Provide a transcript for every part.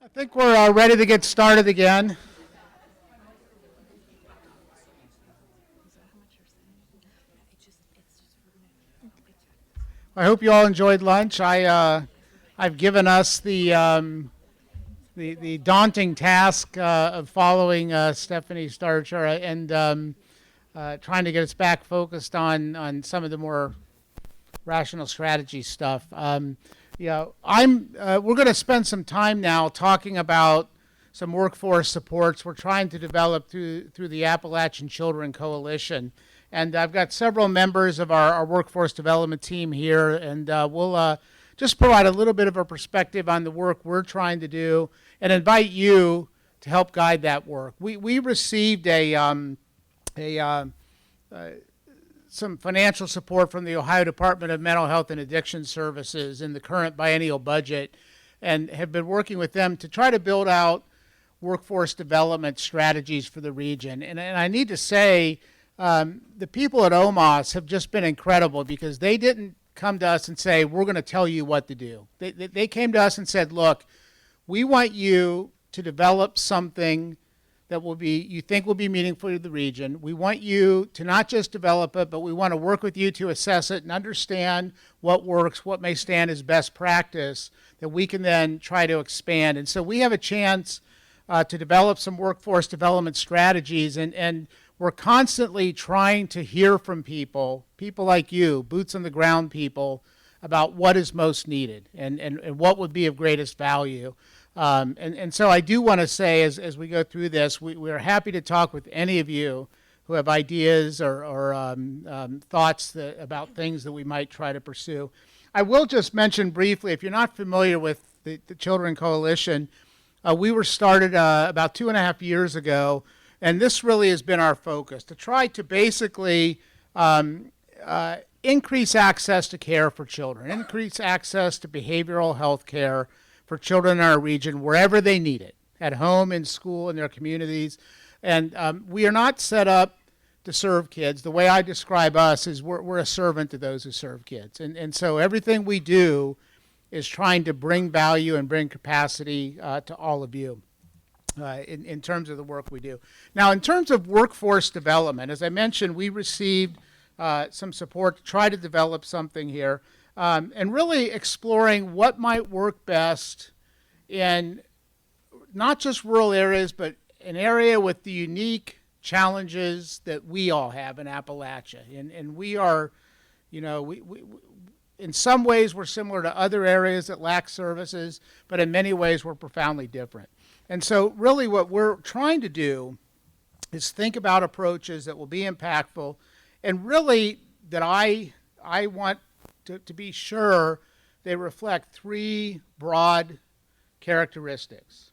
I think we're ready to get started again. I hope you all enjoyed lunch. I've given us the daunting task of following Stephanie Starcher and trying to get us back focused on some of the more rational strategy stuff. We're going to spend some time now talking about some workforce supports we're trying to develop through the Appalachian Children Coalition. And I've got several members of our workforce development team here, and we'll just provide a little bit of a perspective on the work we're trying to do and invite you to help guide that work. We received some financial support from the Ohio Department of Mental Health and Addiction Services in the current biennial budget and have been working with them to try to build out workforce development strategies for the region. And I need to say, the people at OMOS have just been incredible because they didn't come to us and say, we're going to tell you what to do. They came to us and said, look, we want you to develop something that you think will be meaningful to the region. We want you to not just develop it, but we want to work with you to assess it and understand what works, what may stand as best practice that we can then try to expand. And so we have a chance to develop some workforce development strategies, and we're constantly trying to hear from people like you, boots on the ground people, about what is most needed and what would be of greatest value. And so I do want to say, as we go through this, we're happy to talk with any of you who have ideas or thoughts about things that we might try to pursue. I will just mention briefly, if you're not familiar with the Children Coalition, we were started about 2.5 years ago, and this really has been our focus, to try to basically increase access to care for children, increase access to behavioral health care for children in our region wherever they need it, at home, in school, in their communities. And we are not set up to serve kids. The way I describe us is we're a servant to those who serve kids. And so everything we do is trying to bring value and bring capacity to all of you in terms of the work we do. Now, in terms of workforce development, as I mentioned, we received some support to try to develop something here. And really exploring what might work best in not just rural areas, but an area with the unique challenges that we all have in Appalachia. And we are, we in some ways we're similar to other areas that lack services, but in many ways we're profoundly different. And so really what we're trying to do is think about approaches that will be impactful, and really that I want to be sure they reflect three broad characteristics.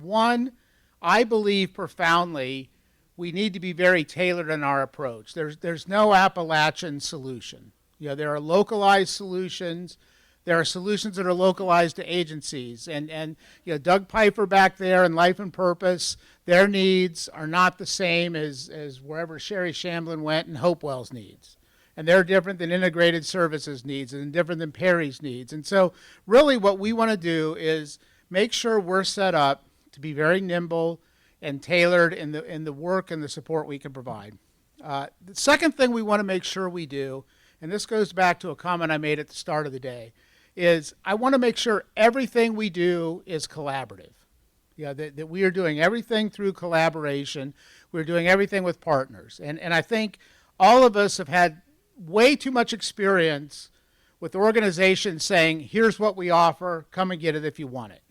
One, I believe profoundly we need to be very tailored in our approach. There's no Appalachian solution. There are localized solutions. There are solutions that are localized to agencies. And Doug Pfeiffer back there in Life and Purpose, their needs are not the same as wherever Sherry Shamblin went and Hopewell's needs. And they're different than integrated services needs and different than Perry's needs. And so really what we want to do is make sure we're set up to be very nimble and tailored in the work and the support we can provide. The second thing we want to make sure we do, and this goes back to a comment I made at the start of the day, is I want to make sure everything we do is collaborative. That we are doing everything through collaboration. We're doing everything with partners. And I think all of us have had way too much experience with organizations saying, here's what we offer, come and get it if you want it.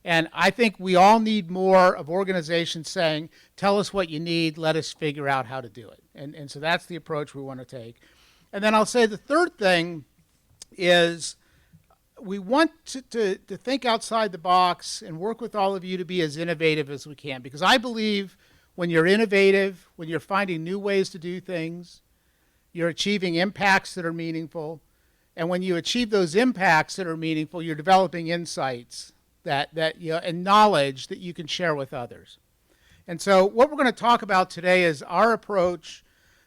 And I think we all need more of organizations saying, tell us what you need, let us figure out how to do it. And so that's the approach we want to take. And then I'll say the third thing is we want to think outside the box and work with all of you to be as innovative as we can. Because I believe when you're innovative, when you're finding new ways to do things, you're achieving impacts that are meaningful. And when you achieve those impacts that are meaningful, you're developing insights and knowledge that you can share with others. And so what we're going to talk about today is our approach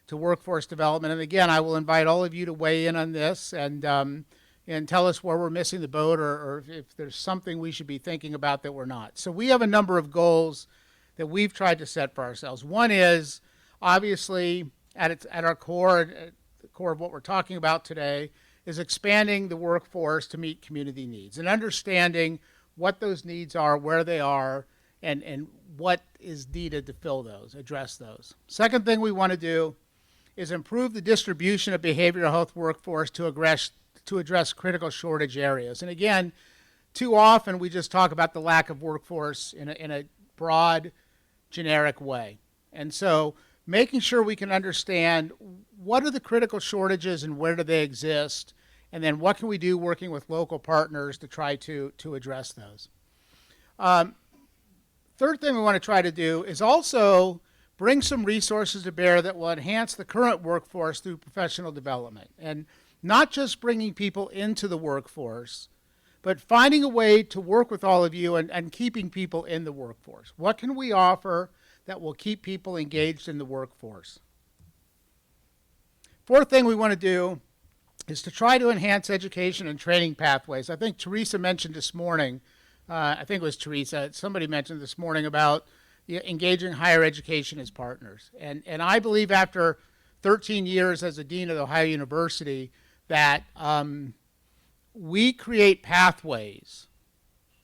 to workforce development. And again, I will invite all of you to weigh in on this. And and tell us where we're missing the boat, or if there's something we should be thinking about that we're not. So we have a number of goals that we've tried to set for ourselves. One is, obviously, at our core, at the core of what we're talking about today, is expanding the workforce to meet community needs and understanding what those needs are, where they are, and what is needed to fill those, address those. Second thing we want to do is improve the distribution of behavioral health workforce to address critical shortage areas. And again, too often we just talk about the lack of workforce in a broad, generic way. And so making sure we can understand what are the critical shortages and where do they exist, and then what can we do working with local partners to try to address those. Third thing we want to try to do is also bring some resources to bear that will enhance the current workforce through professional development. And not just bringing people into the workforce, but finding a way to work with all of you and keeping people in the workforce. What can we offer that will keep people engaged in the workforce? Fourth thing we want to do is to try to enhance education and training pathways. I think Teresa mentioned this morning, I think it was Teresa, somebody mentioned this morning about engaging higher education as partners. And I believe after 13 years as a dean of Ohio University that we create pathways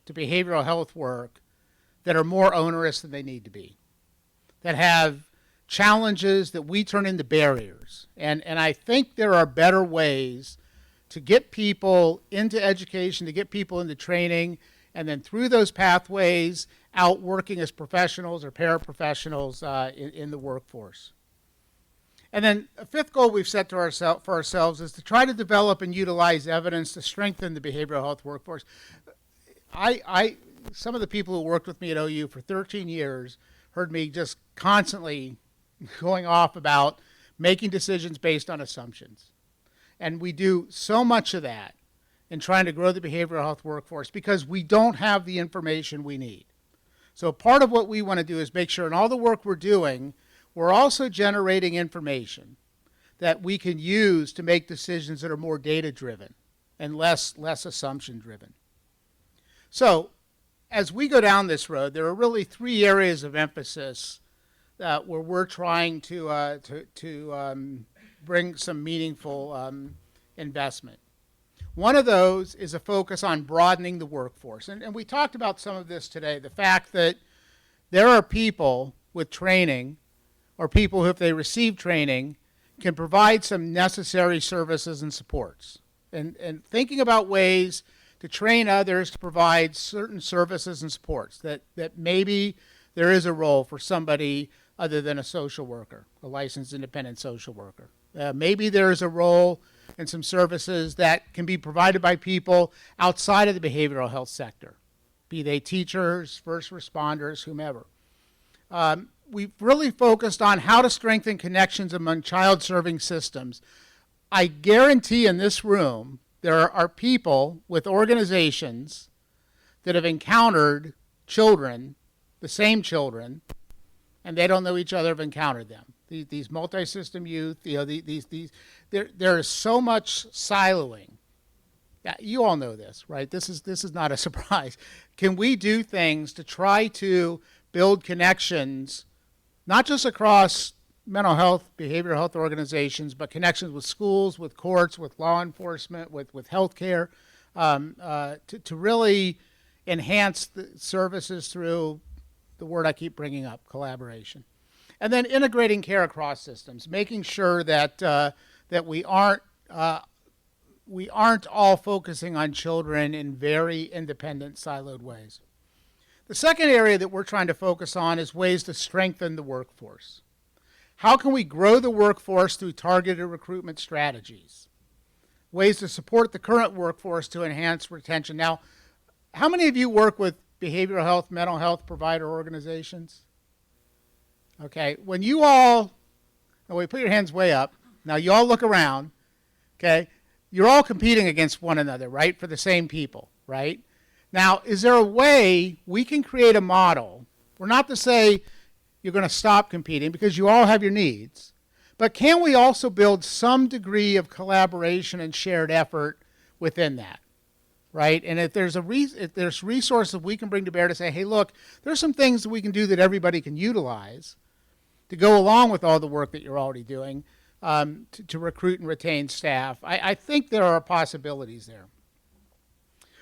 to behavioral health work that are more onerous than they need to be, that have challenges that we turn into barriers. And I think there are better ways to get people into education, to get people into training, and then through those pathways out working as professionals or paraprofessionals in the workforce. And then a fifth goal we've set for ourselves is to try to develop and utilize evidence to strengthen the behavioral health workforce. Some of the people who worked with me at OU for 13 years heard me just constantly going off about making decisions based on assumptions. And we do so much of that in trying to grow the behavioral health workforce because we don't have the information we need. So part of what we want to do is make sure in all the work we're doing, we're also generating information that we can use to make decisions that are more data-driven and less assumption-driven. So as we go down this road, there are really three areas of emphasis where we're trying to bring some meaningful investment. One of those is a focus on broadening the workforce. And we talked about some of this today, the fact that there are people with training or people who, if they receive training, can provide some necessary services and supports. And thinking about ways to train others to provide certain services and supports, that maybe there is a role for somebody other than a social worker, a licensed independent social worker. Maybe there is a role and some services that can be provided by people outside of the behavioral health sector, be they teachers, first responders, whomever. We've really focused on how to strengthen connections among child-serving systems. I guarantee in this room there are people with organizations that have encountered children, the same children, and they don't know each other have encountered them. These multi-system youth, there is so much siloing. Yeah, you all know this, right? This is not a surprise. Can we do things to try to build connections, not just across mental health, behavioral health organizations, but connections with schools, with courts, with law enforcement, with healthcare, to really enhance the services through the word I keep bringing up, collaboration. And then integrating care across systems, making sure that we aren't all focusing on children in very independent, siloed ways. The second area that we're trying to focus on is ways to strengthen the workforce. How can we grow the workforce through targeted recruitment strategies? Ways to support the current workforce to enhance retention. Now, how many of you work with behavioral health, mental health provider organizations? Okay, when you all, put your hands way up. Now you all look around, okay? You're all competing against one another, right? For the same people, right? Now, is there a way we can create a model? We're not to say you're going to stop competing because you all have your needs, but can we also build some degree of collaboration and shared effort within that, right? And if there's if there's resources we can bring to bear to say, hey, look, there's some things that we can do that everybody can utilize to go along with all the work that you're already doing to recruit and retain staff. I think there are possibilities there.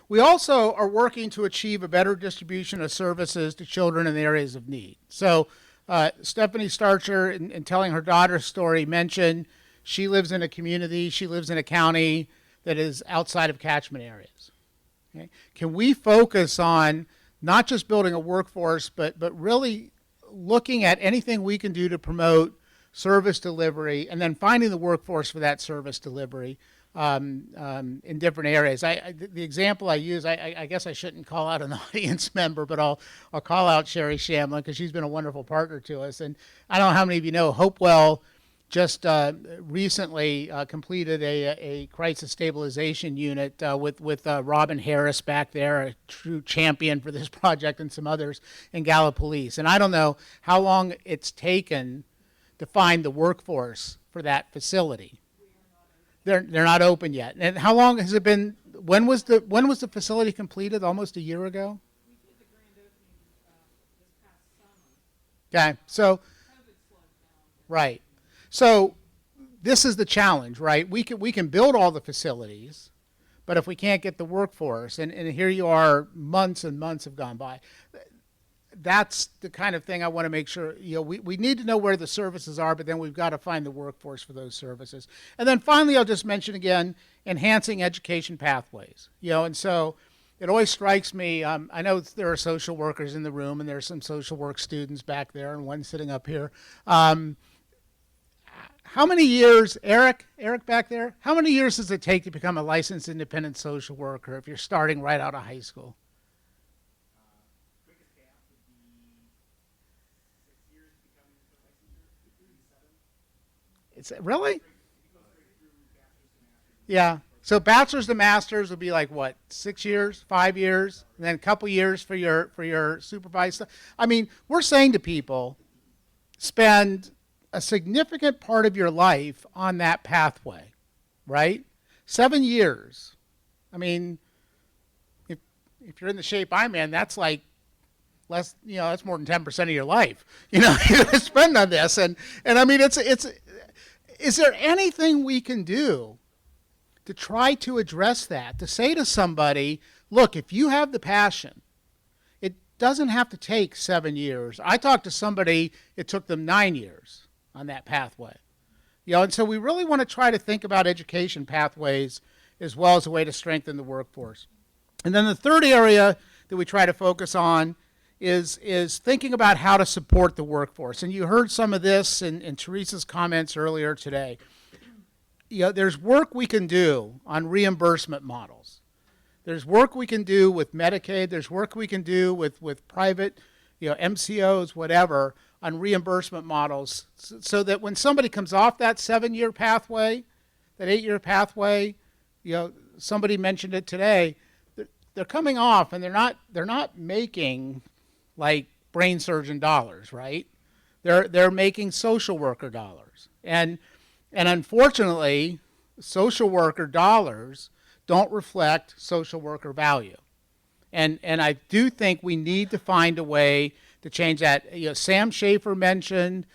We also are working to achieve a better distribution of services to children in the areas of need. So Stephanie Starcher, in telling her daughter's story, mentioned she lives in a community, she lives in a county that is outside of catchment areas. Okay? Can we focus on not just building a workforce, but really looking at anything we can do to promote service delivery and then finding the workforce for that service delivery in different areas. The example I use, I guess I shouldn't call out an audience member, but I'll call out Sherry Shamlin because she's been a wonderful partner to us. And I don't know how many of you know, Hopewell just recently completed a crisis stabilization unit with Robin Harris back there, a true champion for this project, and some others in Gallup Police. And I don't know how long it's taken to find the workforce for that facility. They're not open yet. And how long has it been? When was the facility completed? Almost a year ago. We did the grand opening this past summer. Okay, so COVID slowed down. right. So this is the challenge, right? We can build all the facilities, but if we can't get the workforce, and here you are, months and months have gone by. That's the kind of thing I want to make sure, we need to know where the services are, but then we've got to find the workforce for those services. And then finally, I'll just mention again, enhancing education pathways. And so it always strikes me, I know there are social workers in the room, and there's some social work students back there, and one sitting up here. How many years, Eric back there, how many years does it take to become a licensed independent social worker if you're starting right out of high school? Quickest gap would be 6 years becoming a licensure, 7. It's really? It goes straight through bachelor's to master's. Yeah. So bachelor's to master's would be like what, 6 years, 5 years, and then a couple years for your supervised stuff. I mean, we're saying to people, spend a significant part of your life on that pathway, right? 7 years. I mean, if you're in the shape I'm in, that's like less, that's more than 10% of your life, you're going to spend on this. And I mean, is there anything we can do to try to address that, to say to somebody, look, if you have the passion, it doesn't have to take 7 years. I talked to somebody, it took them 9 years on that pathway. And so we really want to try to think about education pathways as well as a way to strengthen the workforce. And then the third area that we try to focus on is thinking about how to support the workforce. And you heard some of this in Teresa's comments earlier today. There's work we can do on reimbursement models. There's work we can do with Medicaid. There's work we can do with private, MCOs, whatever, on reimbursement models, so that when somebody comes off that 7-year pathway, that 8-year pathway, somebody mentioned it today, they're coming off and they're not making like brain surgeon dollars, right? They're making social worker dollars. And unfortunately, social worker dollars don't reflect social worker value. And I do think we need to find a way to change that. Sam Schaefer mentioned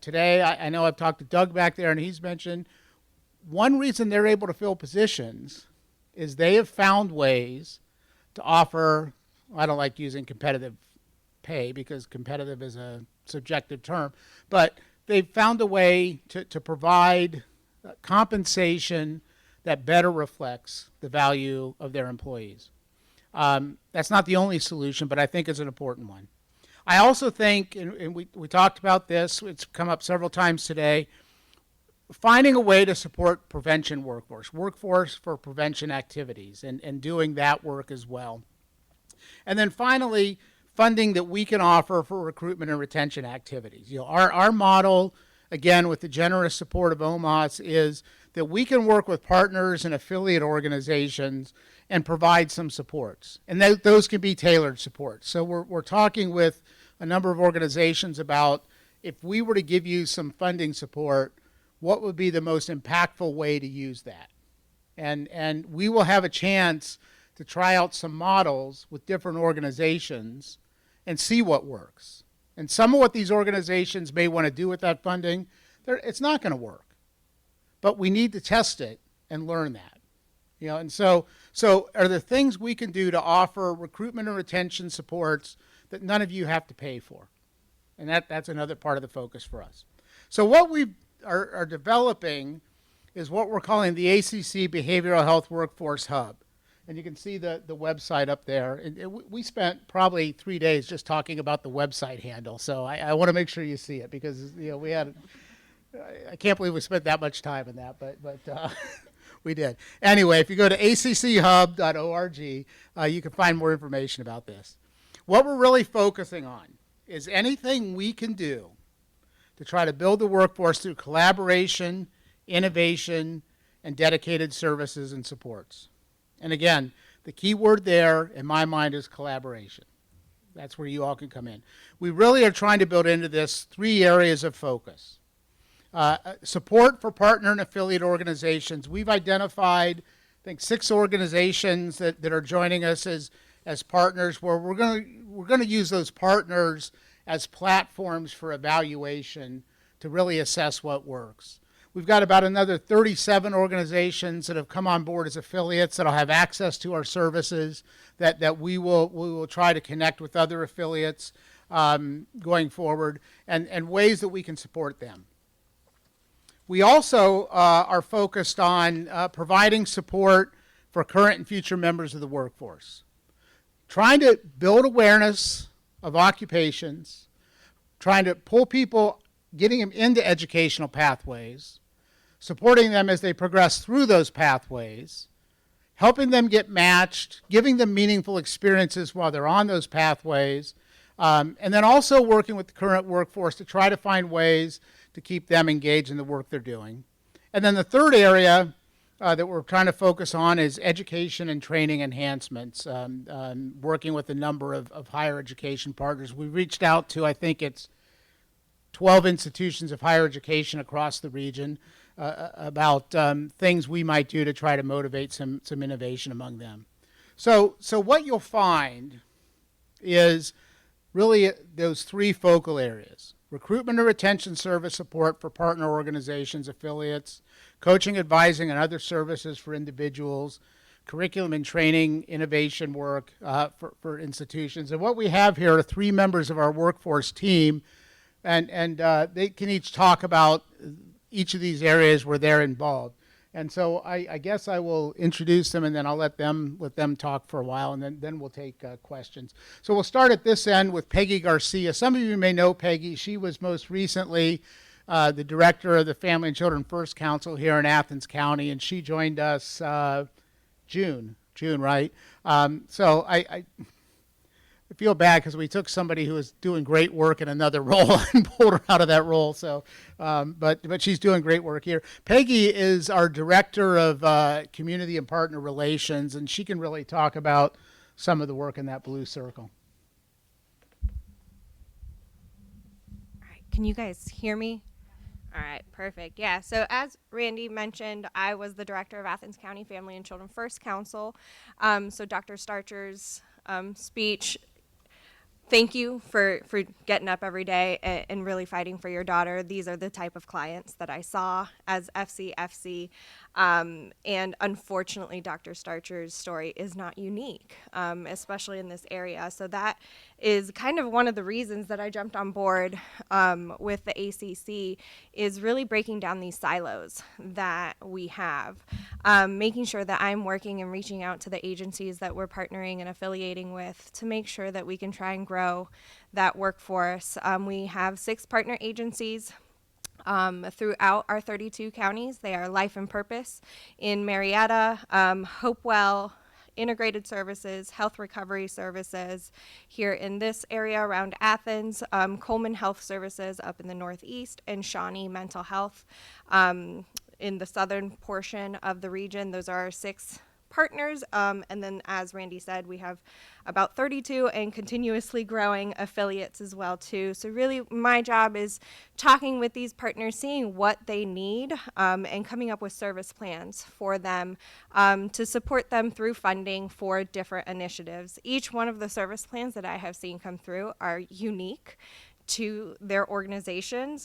today, I know I've talked to Doug back there, and he's mentioned one reason they're able to fill positions is they have found ways to offer, I don't like using competitive pay because competitive is a subjective term, but they've found a way to provide compensation that better reflects the value of their employees. That's not the only solution, but I think it's an important one. I also think, and we talked about this, it's come up several times today, finding a way to support prevention workforce for prevention activities, and doing that work as well. And then finally, funding that we can offer for recruitment and retention activities. Our model, again, with the generous support of OMAS, is that we can work with partners and affiliate organizations and provide some supports. And those can be tailored supports. So we're talking with a number of organizations about, if we were to give you some funding support, what would be the most impactful way to use that? And we will have a chance to try out some models with different organizations and see what works. And some of what these organizations may want to do with that funding, it's not going to work. But we need to test it and learn that. And so are there things we can do to offer recruitment and retention supports that none of you have to pay for? And that's another part of the focus for us. So what we are developing is what we're calling the ACC Behavioral Health Workforce Hub. And you can see the website up there. And we spent probably 3 days just talking about the website handle. So I want to make sure you see it because we had, I can't believe we spent that much time in that, but we did. Anyway, if you go to acchub.org, you can find more information about this. What we're really focusing on is anything we can do to try to build the workforce through collaboration, innovation, and dedicated services and supports. And again, the key word there in my mind is collaboration. That's where you all can come in. We really are trying to build into this 3 areas of focus. Support for partner and affiliate organizations. We've identified, I think, 6 organizations that are joining us as partners, where we're going to use those partners as platforms for evaluation to really assess what works. We've got about another 37 organizations that have come on board as affiliates that'll have access to our services that we will try to connect with other affiliates going forward and ways that we can support them. We also are focused on providing support for current and future members of the workforce, trying to build awareness of occupations, trying to pull people, getting them into educational pathways, supporting them as they progress through those pathways, helping them get matched, giving them meaningful experiences while they're on those pathways, and then also working with the current workforce to try to find ways to keep them engaged in the work they're doing. And then the third area that we're trying to focus on is education and training enhancements, working with a number of higher education partners. We reached out to, I think it's 12 institutions of higher education across the region about things we might do to try to motivate some innovation among them. So what you'll find is really those 3 focal areas: recruitment and retention service support for partner organizations, affiliates, coaching, advising, and other services for individuals, curriculum and training, innovation work for institutions. And what we have here are 3 members of our workforce team, and they can each talk about each of these areas where they're involved. And so I guess I will introduce them, and then I'll let them talk for a while, and then we'll take questions. So we'll start at this end with Peggy Garcia. Some of you may know Peggy. She was most recently the director of the Family and Children First Council here in Athens County, and she joined us June, right? So I feel bad because we took somebody who was doing great work in another role and pulled her out of that role. So, but she's doing great work here. Peggy is our director of community and partner relations, and she can really talk about some of the work in that blue circle. All right, can you guys hear me? All right, perfect. Yeah, so as Randy mentioned, I was the director of Athens County Family and Children First Council. So Dr. Starcher's speech, thank you for getting up every day and really fighting for your daughter. These are the type of clients that I saw as FCFC. And unfortunately, Dr. Starcher's story is not unique, especially in this area. So that is kind of one of the reasons that I jumped on board with the ACC, is really breaking down these silos that we have, making sure that I'm working and reaching out to the agencies that we're partnering and affiliating with to make sure that we can try and grow that workforce. We have 6 partner agencies throughout our 32 counties. They are Life and Purpose in Marietta, Hopewell, Integrated Services, Health Recovery Services here in this area around Athens, Coleman Health Services up in the Northeast, and Shawnee Mental Health in the southern portion of the region. Those are our 6 partners. And then, as Randy said, we have about 32 and continuously growing affiliates as well too. So really my job is talking with these partners, seeing what they need, and coming up with service plans for them, to support them through funding for different initiatives. Each one of the service plans that I have seen come through are unique to their organizations.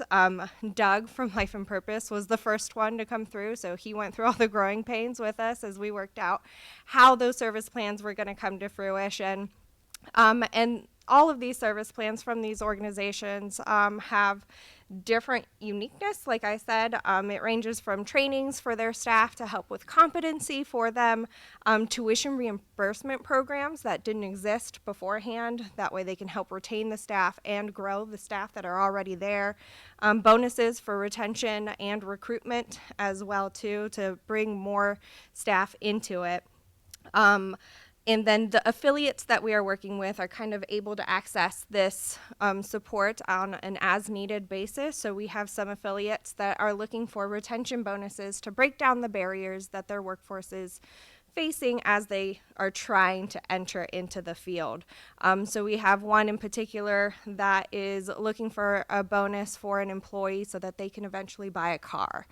Doug from Life and Purpose was the first one to come through, so he went through all the growing pains with us as we worked out how those service plans were going to come to fruition. And all of these service plans from these organizations have different uniqueness. Like I said, it ranges from trainings for their staff to help with competency for them, tuition reimbursement programs that didn't exist beforehand. That way they can help retain the staff and grow the staff that are already there. Bonuses for retention and recruitment as well too, to bring more staff into it. And then the affiliates that we are working with are kind of able to access this support on an as-needed basis. So we have some affiliates that are looking for retention bonuses to break down the barriers that their workforce is facing as they are trying to enter into the field. So we have one in particular that is looking for a bonus for an employee so that they can eventually buy a car.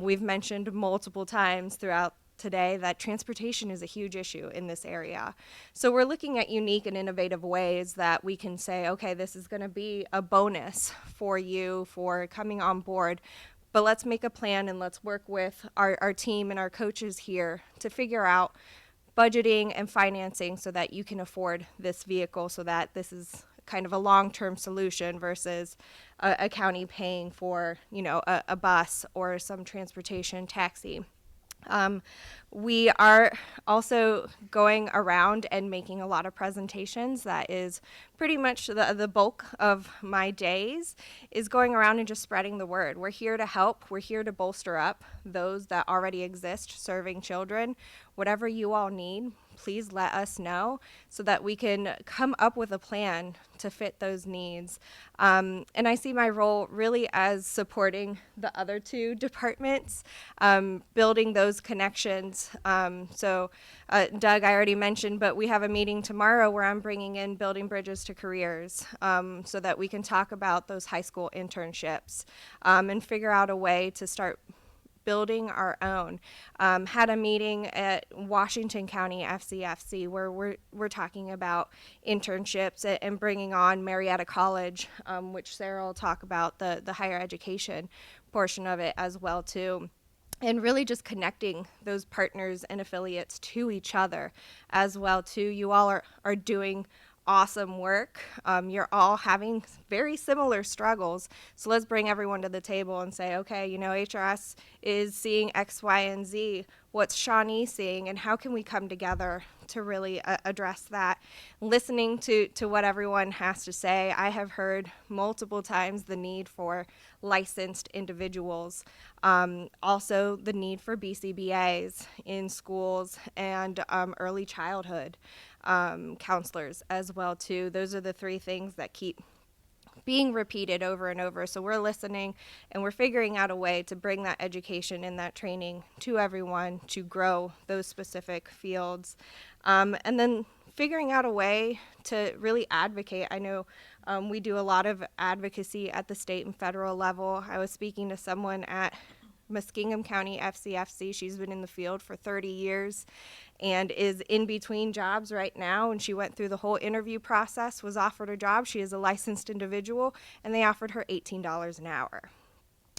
We've mentioned multiple times throughout today that transportation is a huge issue in this area. So we're looking at unique and innovative ways that we can say, okay, this is going to be a bonus for you for coming on board, but let's make a plan and let's work with our team and our coaches here to figure out budgeting and financing so that you can afford this vehicle, so that this is kind of a long-term solution versus a county paying for, a bus or some transportation taxi. We are also going around and making a lot of presentations. That is pretty much the bulk of my days, is going around and just spreading the word. We're here to help. We're here to bolster up those that already exist serving children. Whatever you all need, please let us know so that we can come up with a plan to fit those needs. And I see my role really as supporting the other two departments, building those connections. Doug, I already mentioned, but we have a meeting tomorrow where I'm bringing in Building Bridges to Careers, so that we can talk about those high school internships, and figure out a way to start building our own. Had a meeting at Washington County FCFC where we're talking about internships and bringing on Marietta College, which Sarah will talk about the higher education portion of it as well too. And really just connecting those partners and affiliates to each other as well too. You all are doing awesome work. You're all having very similar struggles. So let's bring everyone to the table and say, okay, HRS is seeing X, Y, and Z. What's Shawnee seeing, and how can we come together to really address that? Listening to what everyone has to say. I have heard multiple times the need for licensed individuals. Also the need for BCBAs in schools and early childhood counselors as well too. Those are the three things that keep being repeated over and over. So we're listening and we're figuring out a way to bring that education and that training to everyone to grow those specific fields. And then figuring out a way to really advocate. I know we do a lot of advocacy at the state and federal level. I was speaking to someone at Muskingum County FCFC. She's been in the field for 30 years and is in between jobs right now. And she went through the whole interview process, was offered a job. She is a licensed individual, and they offered her $18 an hour.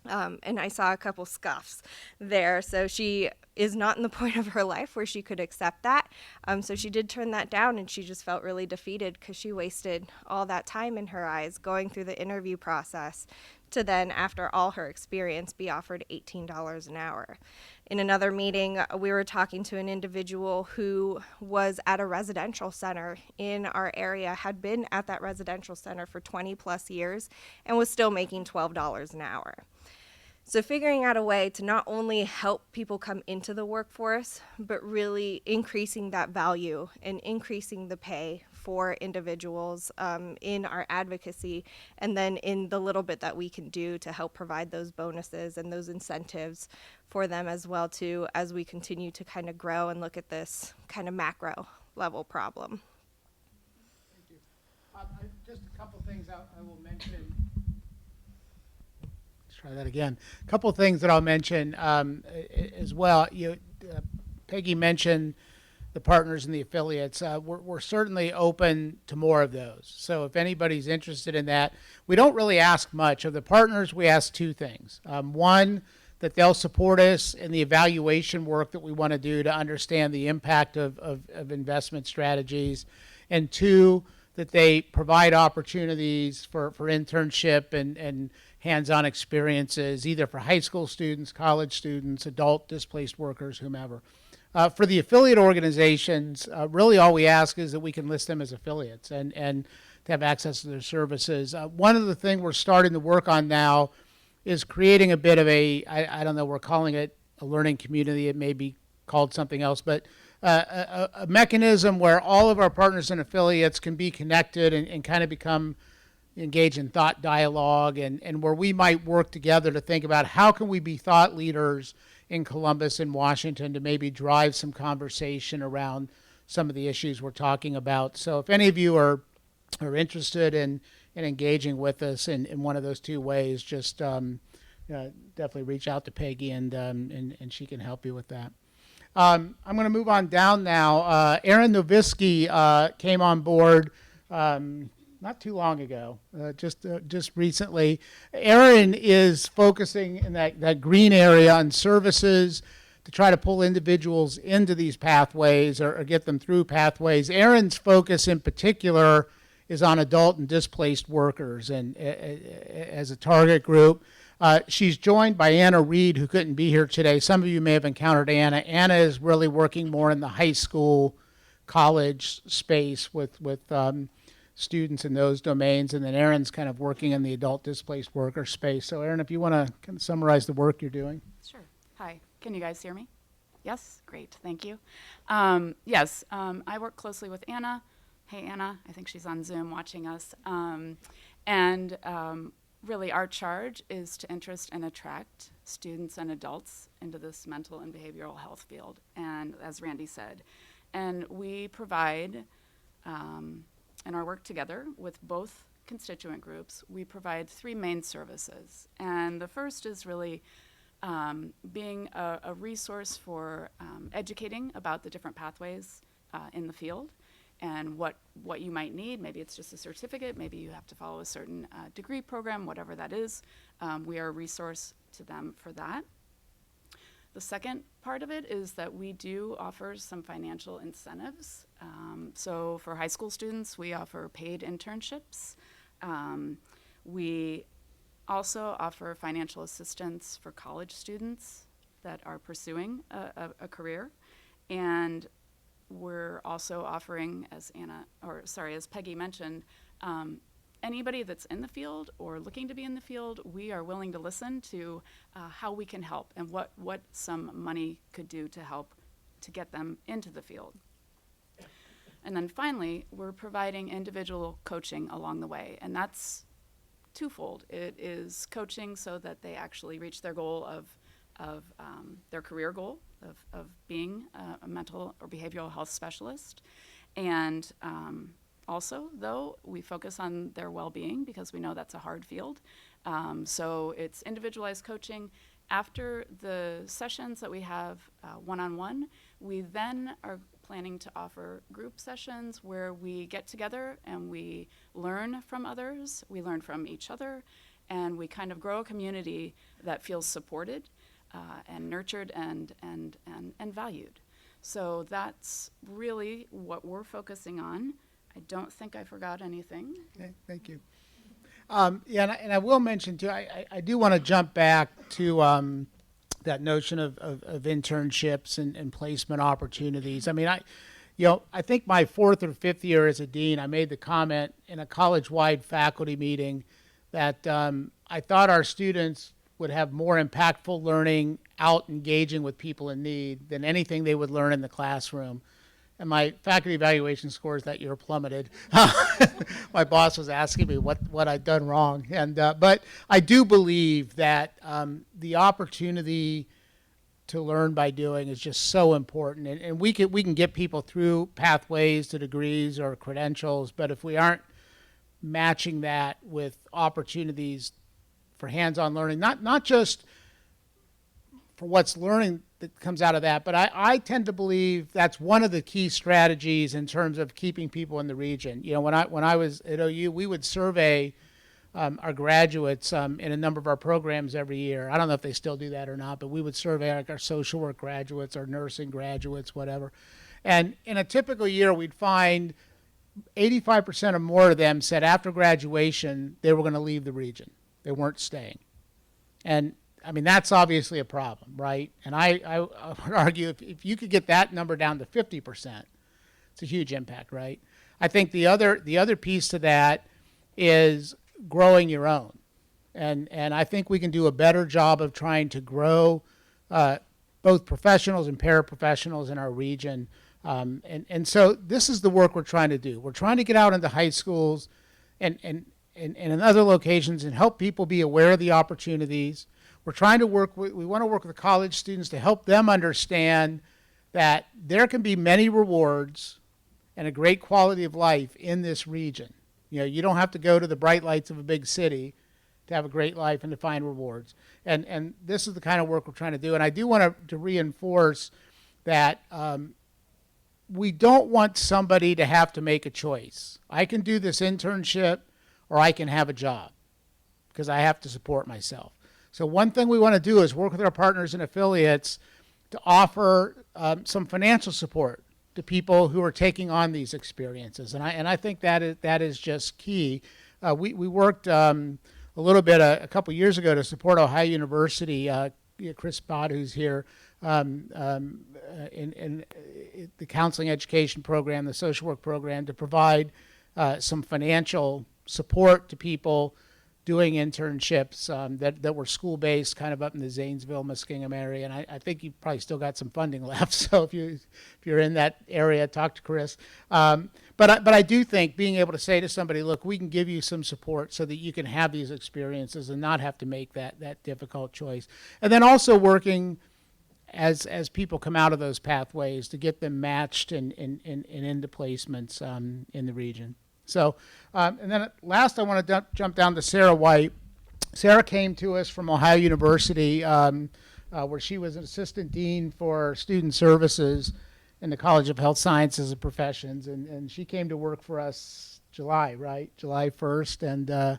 And I saw a couple scuffs there. So she is not in the point of her life where she could accept that. So she did turn that down, and she just felt really defeated because she wasted all that time in her eyes going through the interview process to then, after all her experience, be offered $18 an hour. In another meeting, we were talking to an individual who was at a residential center in our area, had been at that residential center for 20 plus years, and was still making $12 an hour. So figuring out a way to not only help people come into the workforce, but really increasing that value and increasing the pay for individuals in our advocacy, and then in the little bit that we can do to help provide those bonuses and those incentives for them as well too, as we continue to kind of grow and look at this kind of macro level problem. Thank you. Just a couple things I will mention. Let's try that again. A couple things that I'll mention as well. Peggy mentioned the partners and the affiliates. We're certainly open to more of those. So if anybody's interested in that, we don't really ask much. Of the partners, we ask two things. One, that they'll support us in the evaluation work that we want to do to understand the impact of investment strategies. And two, that they provide opportunities for internship and hands-on experiences, either for high school students, college students, adult displaced workers, whomever. For the affiliate organizations, really all we ask is that we can list them as affiliates and to have access to their services. One of the things we're starting to work on now is creating a bit of I don't know, we're calling it a learning community. It may be called something else, but a mechanism where all of our partners and affiliates can be connected and kind of become engaged in thought dialogue, and where we might work together to think about how can we be thought leaders in Columbus and Washington to maybe drive some conversation around some of the issues we're talking about. So if any of you are interested in engaging with us in one of those two ways, just definitely reach out to Peggy and she can help you with that. I'm going to move on down now. Aaron Novisky came on board not too long ago, just recently. Aaron is focusing in that green area on services to try to pull individuals into these pathways or get them through pathways. Aaron's focus in particular is on adult and displaced workers and as a target group. She's joined by Anna Reed, who couldn't be here today. Some of you may have encountered Anna. Anna is really working more in the high school, college space with students in those domains, and then Erin's kind of working in the adult displaced worker space. So Erin, if you want to kind of summarize the work you're doing. Sure. Hi. Can you guys hear me? Yes? Great. Thank you. Yes, I work closely with Anna. Hey, Anna. I think she's on Zoom watching us. Really our charge is to interest and attract students and adults into this mental and behavioral health field, and as Randy said. And we provide in our work together with both constituent groups, we provide three main services. And the first is really being a resource for educating about the different pathways in the field and what you might need. Maybe it's just a certificate, maybe you have to follow a certain degree program, whatever that is. We are a resource to them for that. The second part of it is that we do offer some financial incentives. So for high school students, we offer paid internships. We also offer financial assistance for college students that are pursuing a career. And we're also offering, as Peggy mentioned, anybody that's in the field or looking to be in the field, we are willing to listen to how we can help and what some money could do to help to get them into the field. And then finally, we're providing individual coaching along the way, and that's twofold. It is coaching so that they actually reach their goal of their career goal of being a mental or behavioral health specialist. And also, though, we focus on their well-being because we know that's a hard field. So it's individualized coaching. After the sessions that we have one-on-one, we then are planning to offer group sessions where we get together and we learn from others, we learn from each other, and we kind of grow a community that feels supported and nurtured and valued. So that's really what we're focusing on. I don't think I forgot anything. Okay, thank you. And I will mention too, I do want to jump back to that notion of internships and placement opportunities. I mean, I think my fourth or fifth year as a dean, I made the comment in a college-wide faculty meeting that I thought our students would have more impactful learning out engaging with people in need than anything they would learn in the classroom. and my faculty evaluation scores that year plummeted. My boss was asking me what I'd done wrong, and but I do believe that the opportunity to learn by doing is just so important, and we can get people through pathways to degrees or credentials, but if we aren't matching that with opportunities for hands-on learning, not just for what's learning that comes out of that, but I tend to believe that's one of the key strategies in terms of keeping people in the region. You know, when I was at OU, we would survey our graduates in a number of our programs every year. I don't know if they still do that or not, but we would survey like our social work graduates, our nursing graduates, whatever. And in a typical year, we'd find 85% or more of them said after graduation they were going to leave the region. They weren't staying. And I mean, that's obviously a problem, right? And I would argue if you could get that number down to 50%, it's a huge impact, right? I think the other piece to that is growing your own. And I think we can do a better job of trying to grow both professionals and paraprofessionals in our region. And so this is the work we're trying to do. We're trying to get out into high schools and in other locations and help people be aware of the opportunities. We're trying to we want to work with the college students to help them understand that there can be many rewards and a great quality of life in this region. You know, you don't have to go to the bright lights of a big city to have a great life and to find rewards. And this is the kind of work we're trying to do. And I do want to reinforce that we don't want somebody to have to make a choice. I can do this internship or I can have a job because I have to support myself. So one thing we want to do is work with our partners and affiliates to offer some financial support to people who are taking on these experiences. And I think that is just key. We worked a little bit a couple years ago to support Ohio University. Chris Bott, who's here, in the counseling education program, the social work program, to provide some financial support to people doing internships that were school-based, kind of up in the Zanesville, Muskingum area. And I think you've probably still got some funding left. So if you're in that area, talk to Chris. But I do think being able to say to somebody, look, we can give you some support so that you can have these experiences and not have to make that difficult choice. And then also working as people come out of those pathways to get them matched and into placements in the region. So, and then last I want to jump down to Sarah White. Sarah came to us from Ohio University, where she was an assistant dean for student services in the College of Health Sciences and Professions, and she came to work for us July 1st, and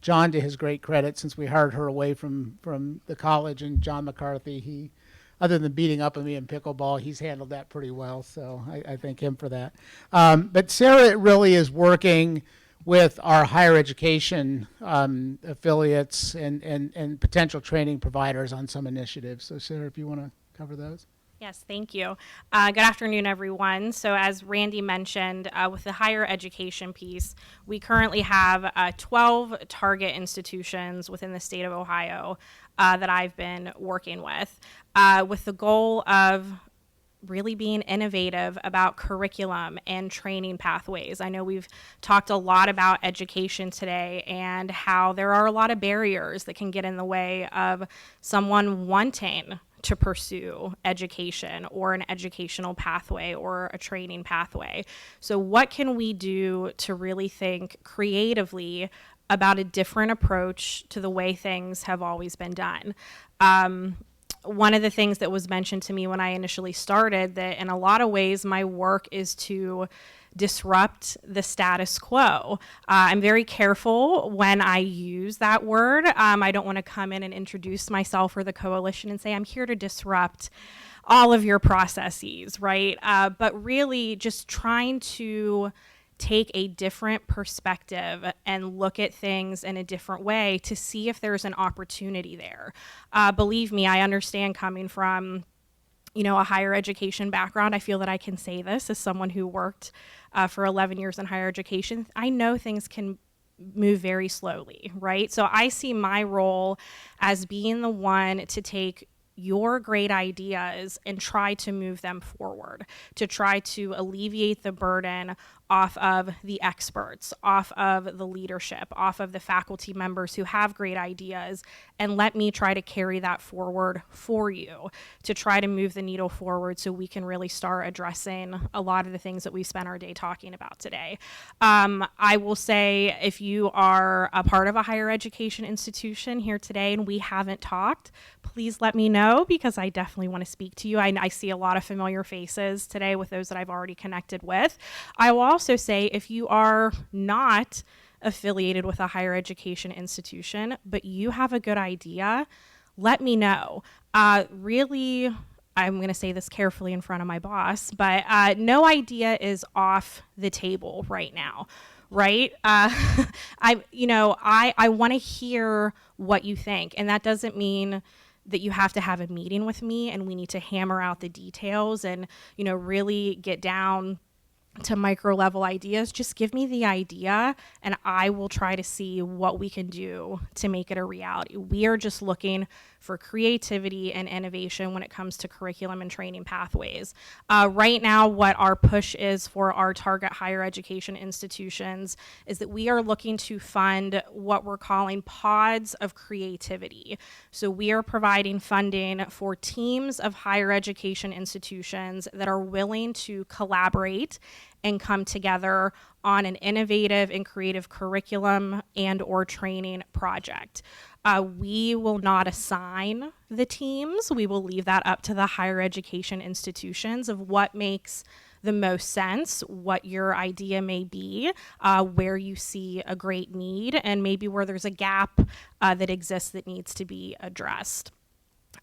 John, to his great credit, since we hired her away from the college, and John McCarthy, other than beating up on me in pickleball, he's handled that pretty well, so I thank him for that. But Sarah really is working with our higher education affiliates and potential training providers on some initiatives. So Sarah, if you want to cover those. Yes, thank you. Good afternoon, everyone. So as Randy mentioned, with the higher education piece, we currently have 12 target institutions within the state of Ohio that I've been working with the goal of really being innovative about curriculum and training pathways. I know we've talked a lot about education today and how there are a lot of barriers that can get in the way of someone wanting to pursue education or an educational pathway or a training pathway. So what can we do to really think creatively about a different approach to the way things have always been done? One of the things that was mentioned to me when I initially started, that in a lot of ways my work is to disrupt the status quo. I'm very careful when I use that word. I don't want to come in and introduce myself or the coalition and say, I'm here to disrupt all of your processes, right? But really just trying to take a different perspective and look at things in a different way to see if there's an opportunity there. Believe me, I understand coming from a higher education background. I feel that I can say this as someone who worked for 11 years in higher education. I know things can move very slowly, right? So I see my role as being the one to take your great ideas and try to move them forward, to try to alleviate the burden off of the experts, off of the leadership, off of the faculty members who have great ideas, and let me try to carry that forward for you to try to move the needle forward so we can really start addressing a lot of the things that we spent our day talking about today. I will say, if you are a part of a higher education institution here today and we haven't talked, please let me know, because I definitely want to speak to you. I see a lot of familiar faces today with those that I've already connected with. I will also say, if you are not affiliated with a higher education institution, but you have a good idea, let me know. Really, I'm going to say this carefully in front of my boss, but no idea is off the table right now. Right? I want to hear what you think. And that doesn't mean that you have to have a meeting with me and we need to hammer out the details and, really get down to micro level ideas. Just give me the idea and I will try to see what we can do to make it a reality. We are just looking for creativity and innovation when it comes to curriculum and training pathways. Right now, what our push is for our target higher education institutions is that we are looking to fund what we're calling pods of creativity. So we are providing funding for teams of higher education institutions that are willing to collaborate and come together on an innovative and creative curriculum and or training project. We will not assign the teams. We will leave that up to the higher education institutions of what makes the most sense, what your idea may be, where you see a great need, and maybe where there's a gap that exists that needs to be addressed.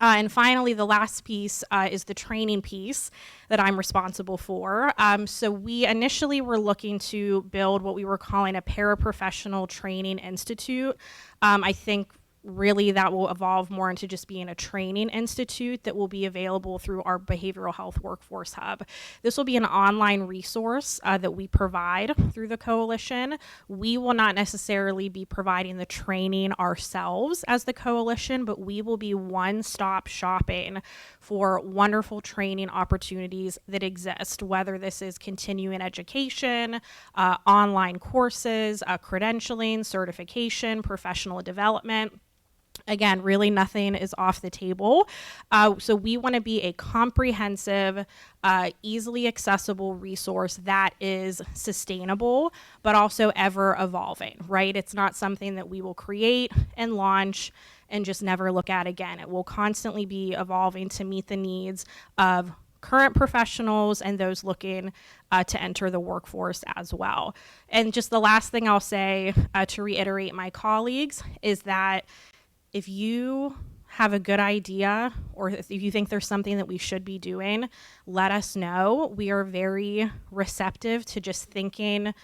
And finally, the last piece is the training piece that I'm responsible for. So we initially were looking to build what we were calling a paraprofessional training institute. I think really that will evolve more into just being a training institute that will be available through our behavioral health workforce hub. This will be an online resource that we provide through the coalition. We will not necessarily be providing the training ourselves as the coalition, but we will be one-stop shopping for wonderful training opportunities that exist, whether this is continuing education, online courses, credentialing, certification, professional development. Again, really nothing is off the table. So we want to be a comprehensive, easily accessible resource that is sustainable, but also ever evolving, right? It's not something that we will create and launch and just never look at again. It will constantly be evolving to meet the needs of current professionals and those looking to enter the workforce as well. And just the last thing I'll say to reiterate my colleagues is that if you have a good idea or if you think there's something that we should be doing, let us know. We are very receptive to just thinking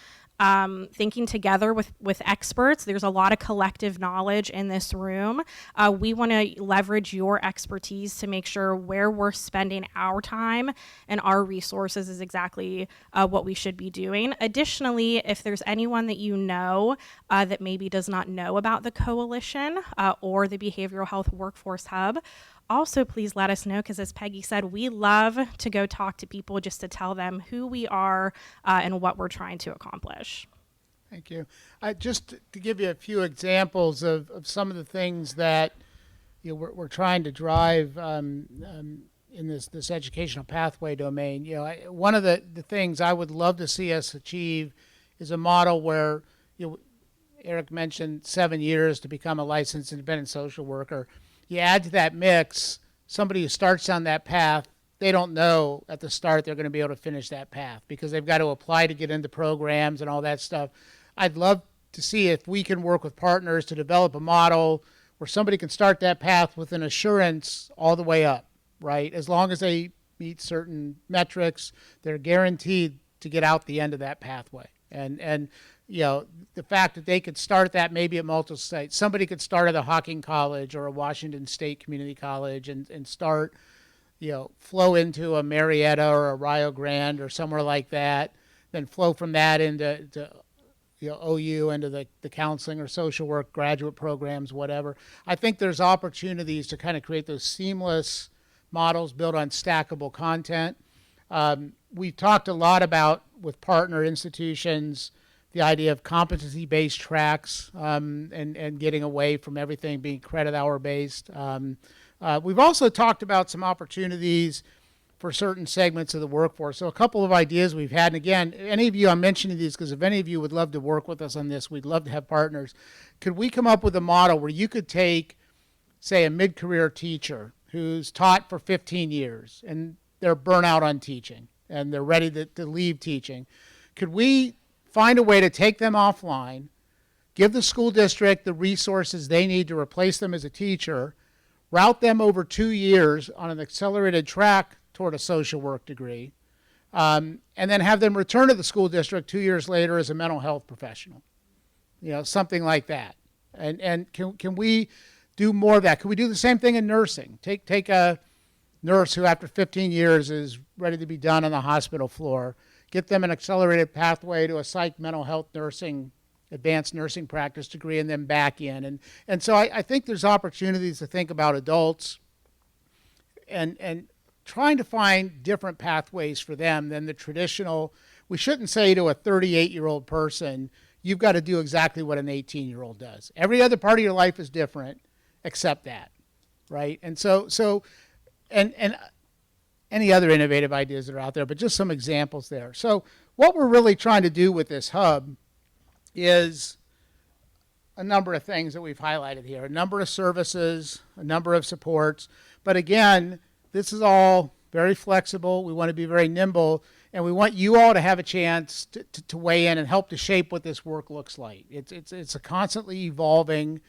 together with experts. There's a lot of collective knowledge in this room. We want to leverage your expertise to make sure where we're spending our time and our resources is exactly what we should be doing. Additionally, if there's anyone that you know that maybe does not know about the coalition or the Behavioral Health Workforce Hub, also please let us know, because as Peggy said, we love to go talk to people just to tell them who we are and what we're trying to accomplish. Thank you. Just to give you a few examples of some of the things that we're trying to drive in this educational pathway domain. One of the things I would love to see us achieve is a model where Eric mentioned 7 years to become a licensed independent social worker. You add to that mix somebody who starts on that path, they don't know at the start they're going to be able to finish that path because they've got to apply to get into programs and all that stuff. I'd love to see if we can work with partners to develop a model where somebody can start that path with an assurance all the way up, right? As long as they meet certain metrics, they're guaranteed to get out the end of that pathway. And the fact that they could start that maybe at multiple sites. Somebody could start at a Hocking College or a Washington State Community College and start, flow into a Marietta or a Rio Grande or somewhere like that, then flow from that into OU into the counseling or social work graduate programs, whatever. I think there's opportunities to kind of create those seamless models built on stackable content. We've talked a lot about, with partner institutions, the idea of competency-based tracks and getting away from everything being credit hour-based. We've also talked about some opportunities for certain segments of the workforce. So a couple of ideas we've had, and again, any of you, I'm mentioning these because if any of you would love to work with us on this, we'd love to have partners. Could we come up with a model where you could take, say, a mid-career teacher who's taught for 15 years and they're burnt out on teaching and they're ready to leave teaching? Could we find a way to take them offline, give the school district the resources they need to replace them as a teacher, route them over 2 years on an accelerated track toward a social work degree, and then have them return to the school district 2 years later as a mental health professional, something like that. And can we do more of that? Can we do the same thing in nursing? Take a nurse who after 15 years is ready to be done on the hospital floor, get them an accelerated pathway to a psych mental health nursing, advanced nursing practice degree, and then back in. And so I think there's opportunities to think about adults and trying to find different pathways for them than the traditional. We shouldn't say to a 38-year-old person, you've got to do exactly what an 18-year-old does. Every other part of your life is different except that, right? And so any other innovative ideas that are out there, but just some examples there. So what we're really trying to do with this hub is a number of things that we've highlighted here, a number of services, a number of supports. But again, this is all very flexible. We want to be very nimble, and we want you all to have a chance to weigh in and help to shape what this work looks like. It's a constantly evolving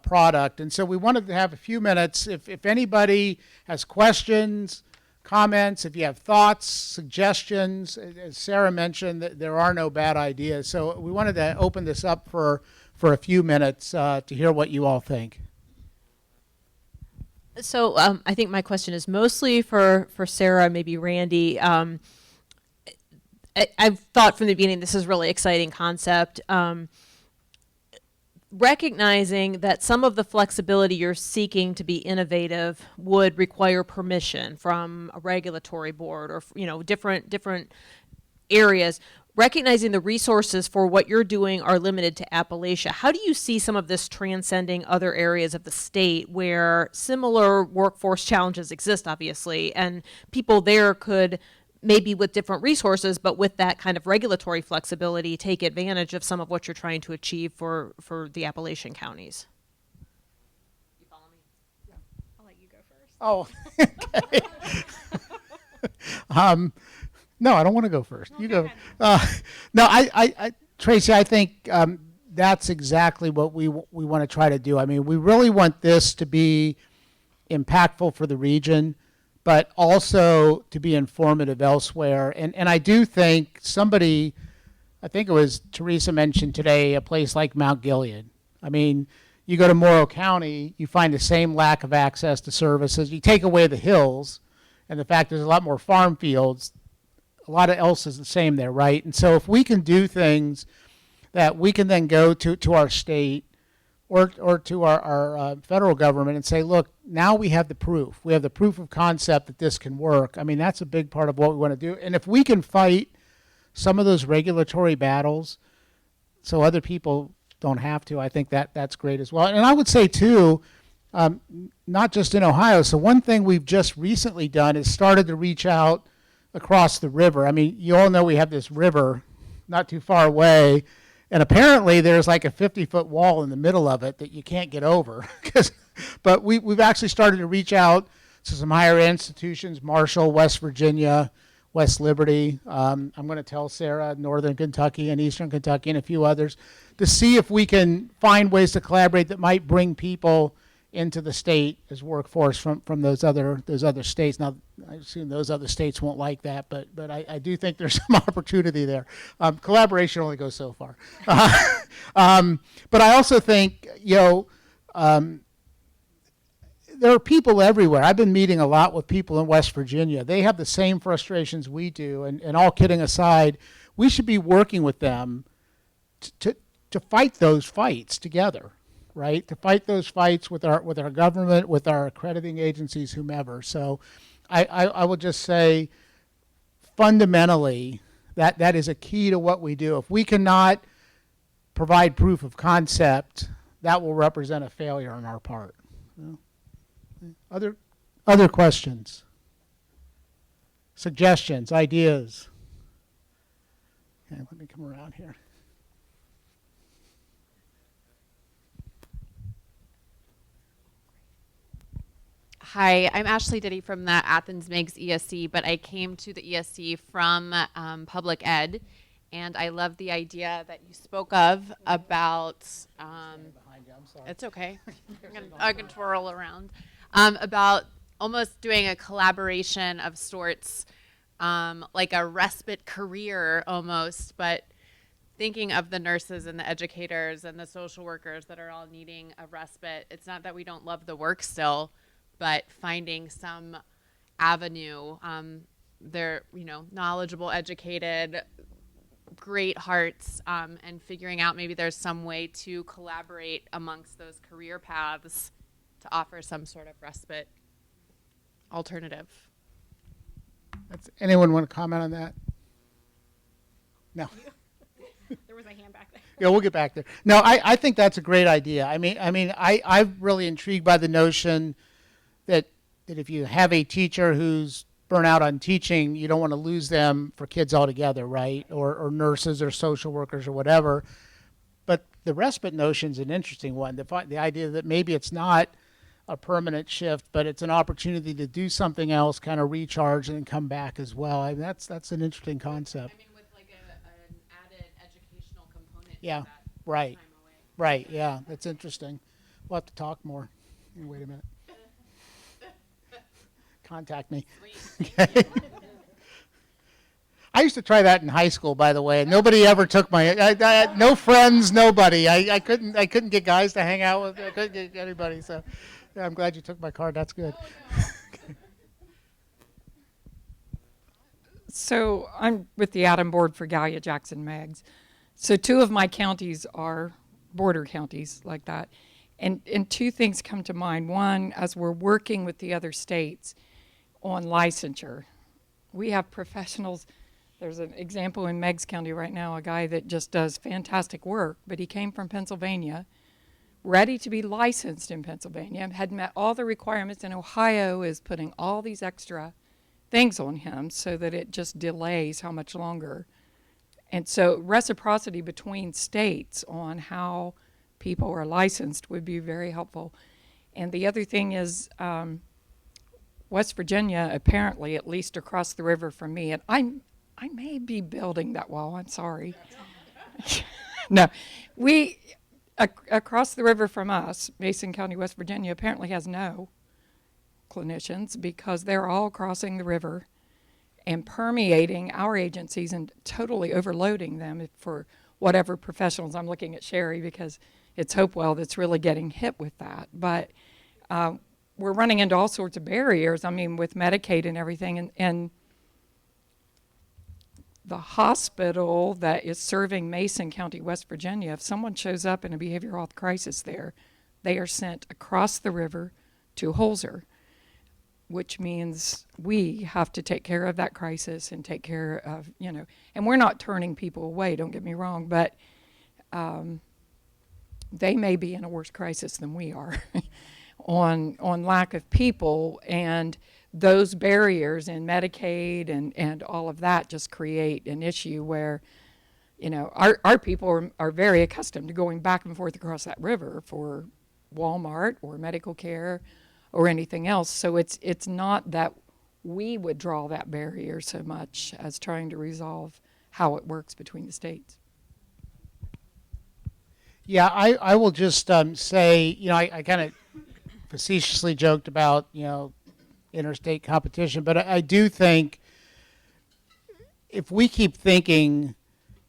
product, and so we wanted to have a few minutes. If anybody has questions, comments, if you have thoughts, suggestions, as Sarah mentioned, there are no bad ideas. So we wanted to open this up for a few minutes to hear what you all think. So I think my question is mostly for Sarah, maybe Randy. I've thought from the beginning this is a really exciting concept. Recognizing that some of the flexibility you're seeking to be innovative would require permission from a regulatory board or different areas. Recognizing the resources for what you're doing are limited to Appalachia, how do you see some of this transcending other areas of the state where similar workforce challenges exist, obviously, and people there could maybe with different resources, but with that kind of regulatory flexibility, take advantage of some of what you're trying to achieve for the Appalachian counties? You follow me? Yeah. I'll let you go first. Oh, okay. No, I don't want to go first. You go. No, I Tracy, I think that's exactly what we want to try to do. I mean, we really want this to be impactful for the region, but also to be informative elsewhere. And I do think I think it was Teresa mentioned today, a place like Mount Gilead. I mean, you go to Morrow County, you find the same lack of access to services. You take away the hills and the fact there's a lot more farm fields, a lot of else is the same there, right? And so if we can do things that we can then go to our state or to our federal government and say, look, now we have the proof. We have the proof of concept that this can work. I mean, that's a big part of what we want to do. And if we can fight some of those regulatory battles so other people don't have to, I think that's great as well. And I would say, too, not just in Ohio. So one thing we've just recently done is started to reach out across the river. I mean, you all know we have this river not too far away, and apparently there's like a 50-foot wall in the middle of it that you can't get over. But we've actually started to reach out to some higher institutions, Marshall, West Virginia, West Liberty. I'm going to tell Sarah, Northern Kentucky and Eastern Kentucky and a few others, to see if we can find ways to collaborate that might bring people into the state as workforce from those other states. Now, I assume those other states won't like that, but I do think there's some opportunity there. Collaboration only goes so far. But I also think, there are people everywhere. I've been meeting a lot with people in West Virginia. They have the same frustrations we do, and all kidding aside, we should be working with them to fight those fights together, right? To fight those fights with our government, with our accrediting agencies, whomever. So I will just say fundamentally that is a key to what we do. If we cannot provide proof of concept, that will represent a failure on our part. Other questions? Suggestions, ideas? Okay, let me come around here. Hi, I'm Ashley Diddy from the Athens Megs ESC, but I came to the ESC from public ed, and I love the idea that you spoke of about, it's okay, I can twirl around, about almost doing a collaboration of sorts, like a respite career almost, but thinking of the nurses and the educators and the social workers that are all needing a respite. It's not that we don't love the work still, but finding some avenue. They're, knowledgeable, educated, great hearts, and figuring out maybe there's some way to collaborate amongst those career paths to offer some sort of respite alternative. Anyone want to comment on that? No. There was a hand back there. Yeah, we'll get back there. No, I think that's a great idea. I'm really intrigued by the notion that if you have a teacher who's burnt out on teaching, you don't want to lose them for kids altogether, right? Or nurses or social workers or whatever. But the respite notion is an interesting one. The idea that maybe it's not a permanent shift, but it's an opportunity to do something else, kind of recharge and then come back as well. That's an interesting concept. I mean, with like an added educational component. Yeah, to that right. time away. Right, yeah, that's interesting. We'll have to talk more. Wait a minute. Contact me. Okay. I used to try that in high school, by the way, and nobody ever took my. I had no friends, nobody. I couldn't get guys to hang out with. I couldn't get anybody. So, yeah, I'm glad you took my card. That's good. So I'm with the Adam Board for Gallia Jackson Megs. So 2 of my counties are border counties like that. And 2 things come to mind. One, as we're working with the other states on licensure, we have professionals. There's an example in Meigs County right now, a guy that just does fantastic work, but he came from Pennsylvania, ready to be licensed in Pennsylvania, had met all the requirements, and Ohio is putting all these extra things on him so that it just delays how much longer. And so reciprocity between states on how people are licensed would be very helpful. And the other thing is West Virginia, apparently, at least across the river from me, and I may be building that wall, I'm sorry. No, across the river from us, Mason County, West Virginia, apparently has no clinicians because they're all crossing the river and permeating our agencies and totally overloading them for whatever professionals. I'm looking at Sherry because it's Hopewell that's really getting hit with that. But we're running into all sorts of barriers, with Medicaid and everything. And the hospital that is serving Mason County, West Virginia, if someone shows up in a behavioral health crisis there, they are sent across the river to Holzer, which means we have to take care of that crisis and take care of, and we're not turning people away, don't get me wrong, but they may be in a worse crisis than we are on lack of people, and those barriers in Medicaid and all of that just create an issue where, our people are very accustomed to going back and forth across that river for Walmart or medical care or anything else. So it's not that we would draw that barrier so much as trying to resolve how it works between the states. Yeah, I will just say, I kind of facetiously joked about, interstate competition, but I do think if we keep thinking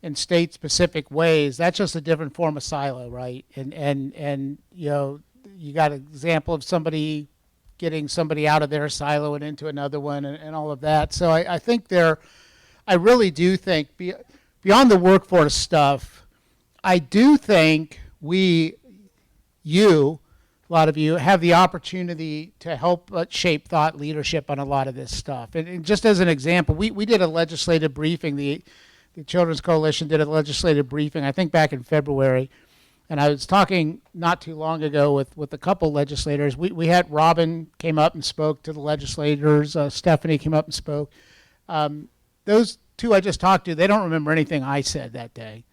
in state-specific ways, that's just a different form of silo, right? And you got an example of somebody getting somebody out of their silo and into another one and all of that. So I think I really do think beyond the workforce stuff, I do think a lot of you have the opportunity to help shape thought leadership on a lot of this stuff. And just as an example, we did a legislative briefing. The Children's Coalition did a legislative briefing, I think back in February. And I was talking not too long ago with a couple legislators. We had Robin came up and spoke to the legislators. Stephanie came up and spoke. Those two I just talked to, they don't remember anything I said that day.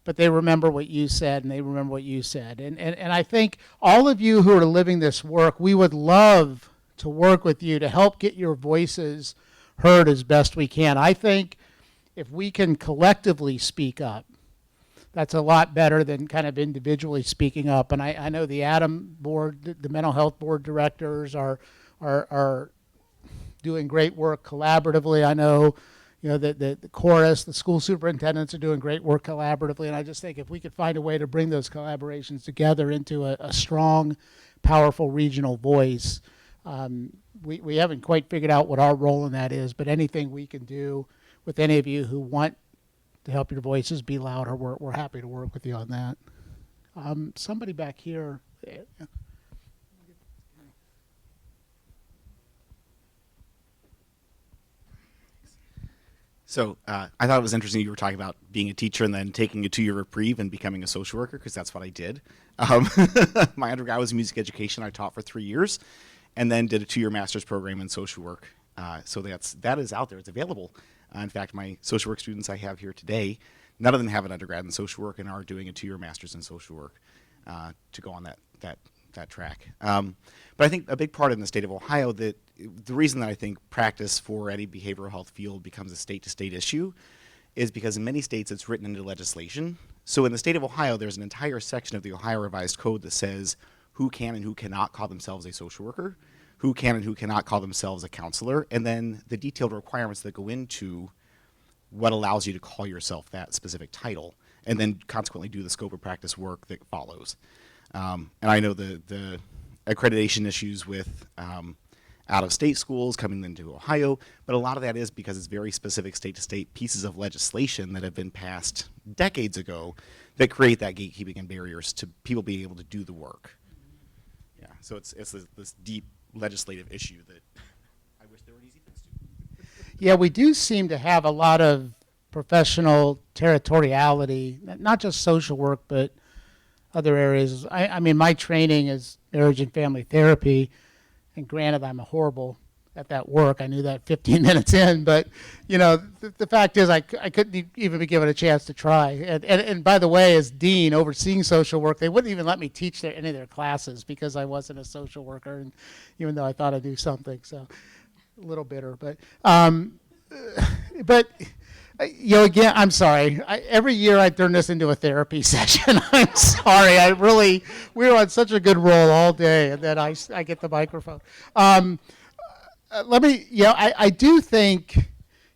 But they remember what you said, and they remember what you said. And I think all of you who are living this work, we would love to work with you to help get your voices heard as best we can. I think if we can collectively speak up, that's a lot better than kind of individually speaking up. And I know the ADAM board, the mental health board directors are doing great work collaboratively. I know, the chorus, the school superintendents are doing great work collaboratively. And I just think if we could find a way to bring those collaborations together into a strong, powerful regional voice, we haven't quite figured out what our role in that is, but anything we can do with any of you who want to help your voices be louder, we're happy to work with you on that. Somebody back here. So I thought it was interesting you were talking about being a teacher and then taking a 2-year reprieve and becoming a social worker, because that's what I did. My undergrad was music education. I taught for 3 years and then did a 2-year master's program in social work. So that is out there. It's available. In fact, my social work students I have here today, none of them have an undergrad in social work and are doing a 2-year master's in social work to go on that track. But I think a big part in the state of Ohio, that the reason that I think practice for any behavioral health field becomes a state-to-state issue is because in many states it's written into legislation. So in the state of Ohio, there's an entire section of the Ohio Revised Code that says who can and who cannot call themselves a social worker, who can and who cannot call themselves a counselor, and then the detailed requirements that go into what allows you to call yourself that specific title, and then consequently do the scope of practice work that follows. And I know the accreditation issues with out-of-state schools coming into Ohio, but a lot of that is because it's very specific state-to-state pieces of legislation that have been passed decades ago that create that gatekeeping and barriers to people being able to do the work. Yeah, so it's this deep legislative issue that I wish there were an easy fix to. Yeah, we do seem to have a lot of professional territoriality, not just social work, but other areas. I mean, my training is marriage and family therapy, and granted, I'm horrible at that work. I knew that 15 minutes in, but the fact is I couldn't even be given a chance to try. And by the way, as dean overseeing social work, they wouldn't even let me teach any of their classes because I wasn't a social worker, and even though I thought I'd do something, so a little bitter. But again, I'm sorry. Every year I turn this into a therapy session. I'm sorry. We were on such a good roll all day, and then I get the microphone. I do think,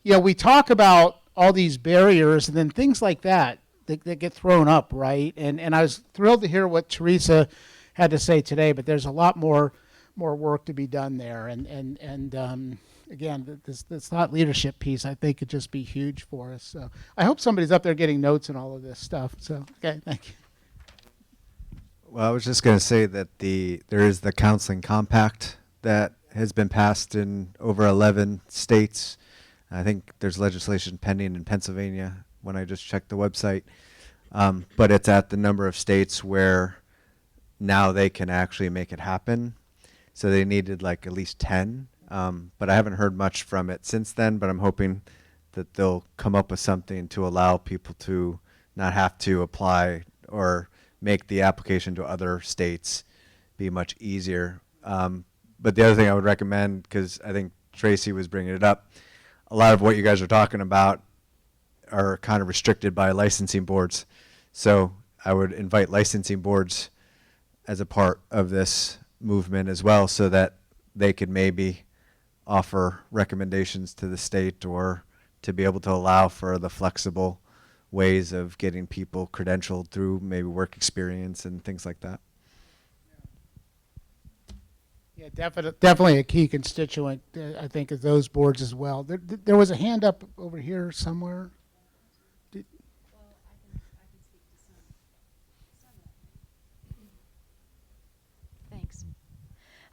we talk about all these barriers and then things like that get thrown up, right? And I was thrilled to hear what Teresa had to say today, but there's a lot more work to be done there. And again, this thought leadership piece, I think, could just be huge for us. So I hope somebody's up there getting notes and all of this stuff. So, okay, thank you. Well, I was just going to say that there is the counseling compact that has been passed in over 11 states. I think there's legislation pending in Pennsylvania when I just checked the website. But it's at the number of states where now they can actually make it happen. So they needed like at least 10. But I haven't heard much from it since then, but I'm hoping that they'll come up with something to allow people to not have to apply or make the application to other states be much easier. But the other thing I would recommend, because I think Tracy was bringing it up, a lot of what you guys are talking about are kind of restricted by licensing boards. So I would invite licensing boards as a part of this movement as well, so that they could maybe offer recommendations to the state or to be able to allow for the flexible ways of getting people credentialed through maybe work experience and things like that. Yeah, definitely a key constituent, I think, of those boards as well. There was a hand up over here somewhere.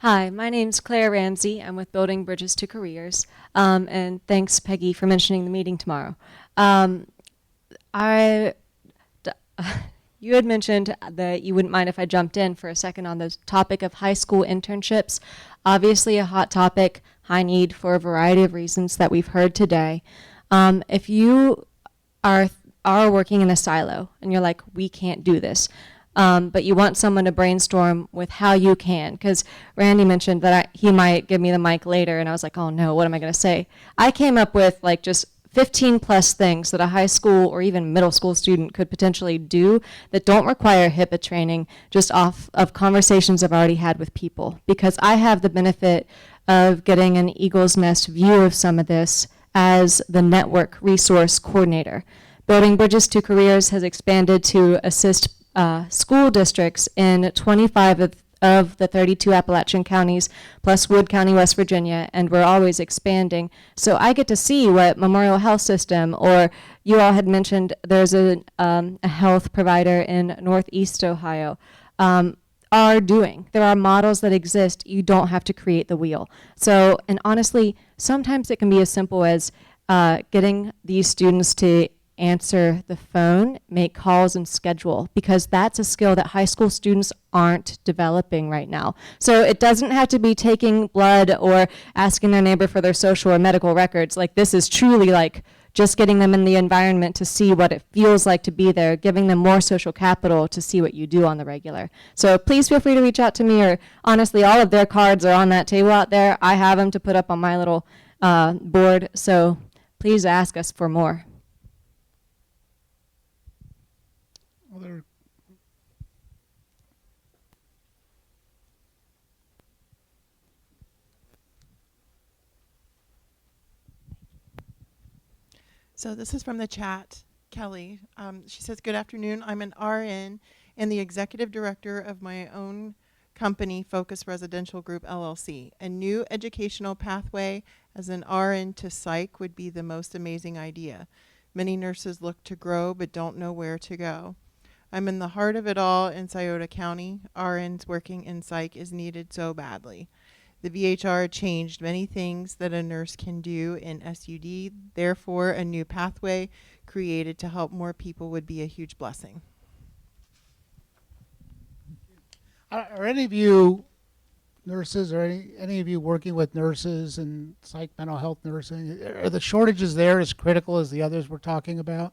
Hi, my name's Claire Ramsey. I'm with Building Bridges to Careers. And thanks, Peggy, for mentioning the meeting tomorrow. I, d- you had mentioned that you wouldn't mind if I jumped in for a second on the topic of high school internships. Obviously a hot topic, high need for a variety of reasons that we've heard today. If you are working in a silo and you're like, we can't do this, but you want someone to brainstorm with how you can, because Randy mentioned that he might give me the mic later, and I was like, oh no, what am I going to say? I came up with like just 15 plus things that a high school or even middle school student could potentially do that don't require HIPAA training, just off of conversations I've already had with people, because I have the benefit of getting an Eagle's Nest view of some of this as the network resource coordinator. Building Bridges to Careers has expanded to assist school districts in 25 of the 32 Appalachian counties, plus Wood County, West Virginia, and we're always expanding. So I get to see what Memorial Health System, or you all had mentioned there's a health provider in Northeast Ohio, are doing. There are models that exist. You don't have to create the wheel. So, and honestly, sometimes it can be as simple as getting these students to answer the phone, make calls, and schedule, because that's a skill that high school students aren't developing right now. So it doesn't have to be taking blood or asking their neighbor for their social or medical records. Like, this is truly like just getting them in the environment to see what it feels like to be there, giving them more social capital to see what you do on the regular. So please feel free to reach out to me, or honestly, all of their cards are on that table out there. I have them to put up on my little board, so please ask us for more. Other So this is from the chat, Kelly. She says, good afternoon. I'm an RN and the executive director of my own company, Focus Residential Group, LLC. A new educational pathway as an RN to psych would be the most amazing idea. Many nurses look to grow but don't know where to go. I'm in the heart of it all in Scioto County. RNs working in psych is needed so badly. The VHR changed many things that a nurse can do in SUD. Therefore, a new pathway created to help more people would be a huge blessing. Are any of you nurses, or any of you working with nurses and psych mental health nursing? Are the shortages there as critical as the others we're talking about?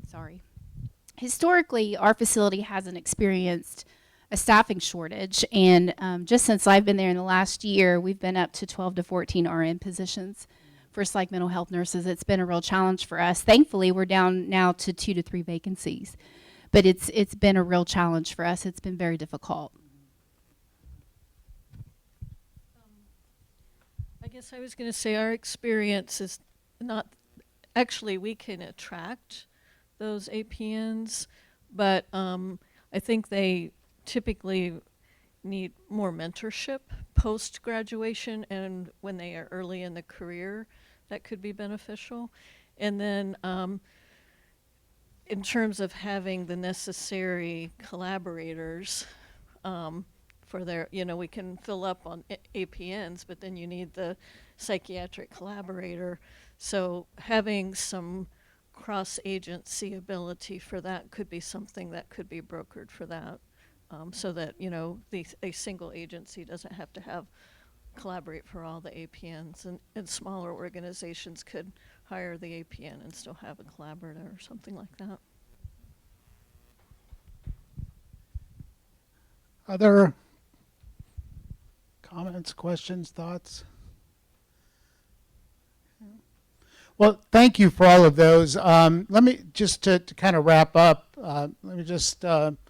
Sorry. Historically, our facility hasn't experienced a staffing shortage, and just since I've been there in the last year, we've been up to 12 to 14 RN positions for psych mental health nurses. It's been a real challenge for us. Thankfully, we're down now to 2 to 3 vacancies, but it's been a real challenge for us. It's been very difficult. I guess I was going to say our experience is not, actually we can attract those APNs, but I think they typically need more mentorship post-graduation, and when they are early in the career, that could be beneficial. And then in terms of having the necessary collaborators for their, we can fill up on APNs, but then you need the psychiatric collaborator. So having some cross-agency ability for that could be something that could be brokered for that, so that a single agency doesn't have to collaborate for all the APNs, and smaller organizations could hire the APN and still have a collaborator or something like that. Other comments, questions, thoughts? Well, thank you for all of those. Let me just to kind of wrap up. Let me just mention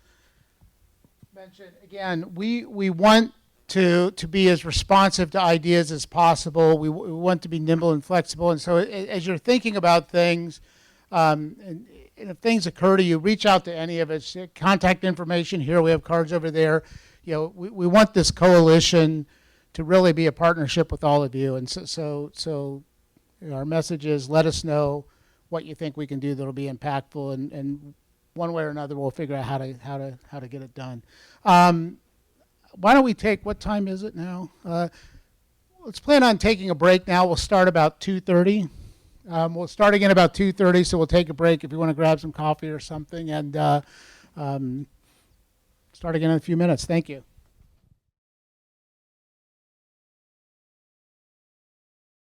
again. We want to be as responsive to ideas as possible. We want to be nimble and flexible. And so, as you're thinking about things, and and if things occur to you, reach out to any of us. Contact information here. We have cards over there. You know, we want this coalition to really be a partnership with all of you. And so you know, our message is, let us know what you think we can do that'll be impactful, and one way or another we'll figure out how to get it done. Why don't we take, what time is it now? Let's plan on taking a break now. We'll start about 2:30. We'll start again about 2:30, so we'll take a break if you want to grab some coffee or something, and start again in a few minutes. Thank you.